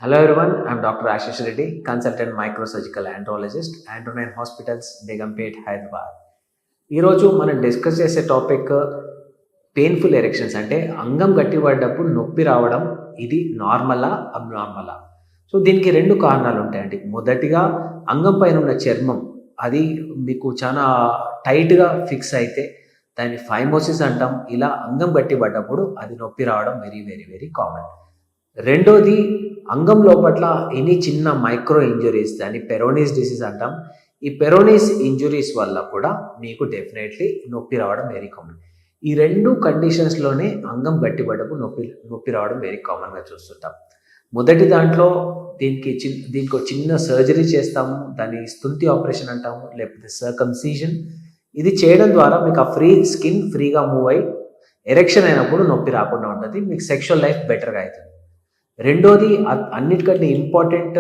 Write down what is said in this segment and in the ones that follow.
Hello everyone, I'm Dr. Ashish Reddy, consultant microsurgical andrologist, Andronine Hospitals, Begumpet, Hyderabad. ఈరోజు మనం discuss చేసే topic painful erections అంటే అంగం గట్టిపడ్డప్పుడు నొప్పి రావడం ఇది నార్మలా అబ్నార్మలా. సో దీనికి రెండు కారణాలు ఉంటాయండి. మొదటిగా అంగం పైన ఉన్న చర్మం అది మీకు చాలా టైట్గా ఫిక్స్ అయితే దాన్ని ఫైమోసిస్ అంటాం. ఇలా అంగం గట్టిపడ్డప్పుడు అది నొప్పి రావడం వెరీ వెరీ వెరీ కామన్. రెండోది అంగం లోపట్ల ఎనీ చిన్న మైక్రో ఇంజురీస్ దాన్ని పెరోనీస్ డిసీజ్ అంటాం. ఈ పెరోనీస్ ఇంజురీస్ వల్ల కూడా మీకు డెఫినెట్లీ నొప్పి రావడం వెరీ కామన్. ఈ రెండు కండిషన్స్లోనే అంగం గట్టిపడ్డప్పుడు నొప్పి రావడం వెరీ కామన్గా చూస్తుంటాం. మొదటి దాంట్లో దీనికి ఒక చిన్న సర్జరీ చేస్తాము, దాన్ని స్తుంతి ఆపరేషన్ అంటాము, లేకపోతే సర్కంసీజన్. ఇది చేయడం ద్వారా మీకు ఆ స్కిన్ ఫ్రీగా మూవ్ అయ్యి ఎరెక్షన్ అయినప్పుడు నొప్పి రాకుండా ఉంటుంది, మీకు సెక్షువల్ లైఫ్ బెటర్గా అవుతుంది. రెండోది అన్నిటికంటే ఇంపార్టెంట్,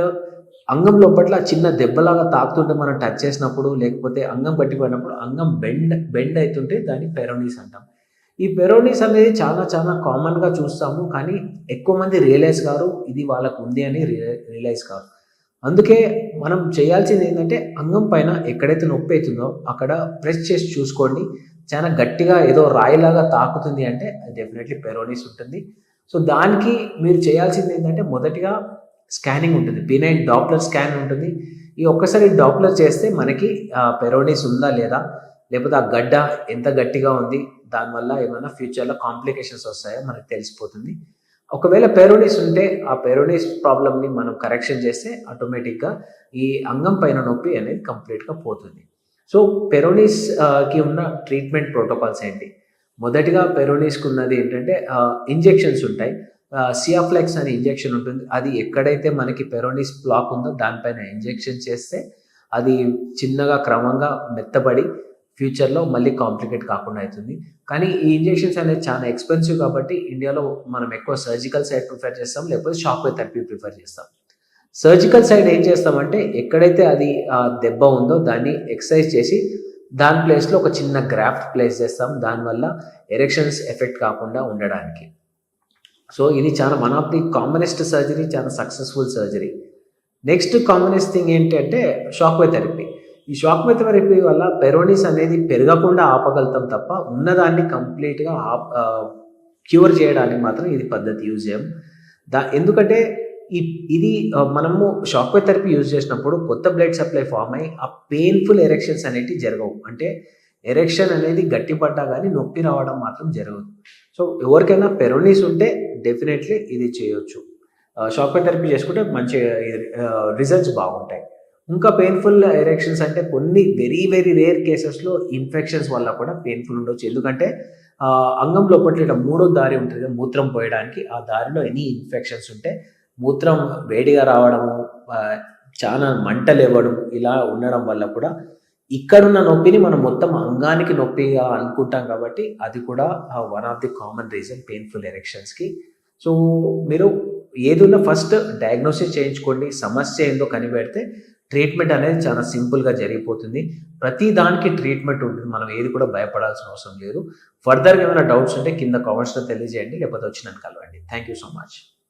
అంగం లోపట్ల చిన్న దెబ్బలాగా తాకుతుంటే మనం టచ్ చేసినప్పుడు లేకపోతే అంగం పట్టిపోయినప్పుడు అంగం బెండ్ అవుతుంటే దాన్ని పెరోనీస్ అంటాం. ఈ పెరోనీస్ అనేది చాలా చాలా కామన్గా చూస్తాము, కానీ ఎక్కువ మంది రియలైజ్ కారు ఇది వాళ్ళకు ఉంది అని రియలైజ్ కారు. అందుకే మనం చేయాల్సింది ఏంటంటే అంగం పైన ఎక్కడైతే నొప్పి అవుతుందో అక్కడ ప్రెస్ చేసి చూసుకోండి. చాలా గట్టిగా ఏదో రాయిలాగా తాకుతుంది అంటే డెఫినెట్లీ పెరోనీస్ ఉంటుంది. సో దానికి మీరు చేయాల్సింది ఏంటంటే మొదటిగా స్కానింగ్ ఉంటుంది, బినైన్ డాప్లర్ స్కాన్ ఉంటుంది. ఈ ఒక్కసారి డాప్లర్ చేస్తే మనకి పెరోనీస్ ఉందా లేదా, లేకపోతే ఆ గడ్డ ఎంత గట్టిగా ఉంది, దానివల్ల ఏమైనా ఫ్యూచర్లో కాంప్లికేషన్స్ వస్తాయో మనకు తెలిసిపోతుంది. ఒకవేళ పెరోనీస్ ఉంటే ఆ పెరోనీస్ ప్రాబ్లమ్ని మనం కరెక్షన్ చేస్తే ఆటోమేటిక్గా ఈ అంగం పైన నొప్పి అనేది కంప్లీట్గా పోతుంది. సో పెరోనీస్కి ఉన్న ట్రీట్మెంట్ ప్రోటోకాల్స్ ఏంటి? మొదటిగా పెరోనీస్కి ఉన్నది ఏంటంటే ఇంజెక్షన్స్ ఉంటాయి. సియాఫ్లెక్స్ అనే ఇంజెక్షన్ ఉంటుంది. అది ఎక్కడైతే మనకి పెరోనీస్ బ్లాక్ ఉందో దానిపైన ఇంజెక్షన్ చేస్తే అది చిన్నగా క్రమంగా మెత్తబడి ఫ్యూచర్లో మళ్ళీ కాంప్లికేట్ కాకుండా అవుతుంది. కానీ ఈ ఇంజెక్షన్స్ అనేది చాలా ఎక్స్పెన్సివ్ కాబట్టి ఇండియాలో మనం ఎక్కువ సర్జికల్ సైడ్ ప్రిఫర్ చేస్తాం, లేకపోతే షాక్ వేవ్ థెరపీ ప్రిఫర్ చేస్తాం. సర్జికల్ సైడ్ ఏం చేస్తామంటే ఎక్కడైతే అది దెబ్బ ఉందో దాన్ని ఎక్సర్సైజ్ చేసి దాని ప్లేస్లో ఒక చిన్న గ్రాఫ్ట్ ప్లేస్ చేస్తాం, దానివల్ల ఎరెక్షన్స్ ఎఫెక్ట్ కాకుండా ఉండడానికి. సో ఇది చాలా one of the commonest surgery, చాలా successful surgery. Next commonest thing ఏంటంటే షాక్ వేవ్ థెరపీ. ఈ షాక్ వేవ్ థెరపీ వల్ల పెరోనీస్ అనేది పెరగకుండా ఆపగలుగుతాం తప్ప ఉన్నదాన్ని కంప్లీట్గా క్యూర్ చేయడానికి మాత్రం ఇది పద్ధతి యూజ్ చేయం. ఎందుకంటే ఇది మనము షాక్ వేవ్ థెరపీ యూజ్ చేసినప్పుడు కొత్త బ్లడ్ సప్లై ఫామ్ అయ్యి ఆ పెయిన్ఫుల్ ఎరెక్షన్స్ అనేవి జరగవు. అంటే ఎరెక్షన్ అనేది గట్టిపడ్డా కానీ నొప్పి రావడం మాత్రం జరగదు. సో ఎవరికైనా పెరోనీస్ ఉంటే డెఫినెట్లీ ఇది చేయొచ్చు. షాక్ వేవ్ థెరపీ చేసుకుంటే మంచి రిజల్ట్స్ బాగుంటాయి. ఇంకా పెయిన్ఫుల్ ఎరెక్షన్స్ అంటే కొన్ని వెరీ వెరీ రేర్ కేసెస్లో ఇన్ఫెక్షన్స్ వల్ల కూడా పెయిన్ఫుల్ ఉండొచ్చు. ఎందుకంటే అంగం లోపల మూడో దారి ఉంటుంది మూత్రం పోయడానికి, ఆ దారిలో ఎనీ ఇన్ఫెక్షన్స్ ఉంటే మూత్రం వేడిగా రావడము, చాలా మంటలు ఇవ్వడం, ఇలా ఉండడం వల్ల కూడా ఇక్కడున్న నొప్పిని మనం మొత్తం అంగానికి నొప్పిగా అనుకుంటాం కాబట్టి అది కూడా one of the common reason painful ఎరెక్షన్స్కి. సో మీరు ఏదున్నా ఫస్ట్ డయాగ్నోసిస్ చేయించుకోండి, సమస్య ఏందో కనిపెడితే ట్రీట్మెంట్ అనేది చాలా సింపుల్గా జరిగిపోతుంది. ప్రతి దానికి ట్రీట్మెంట్ ఉంటుంది, మనం ఏది కూడా భయపడాల్సిన అవసరం లేదు. ఫర్దర్గా ఏమైనా డౌట్స్ ఉంటే కింద కామెంట్స్లో తెలియజేయండి, లేకపోతే వచ్చి నన్ను కలవండి. Thank you so much.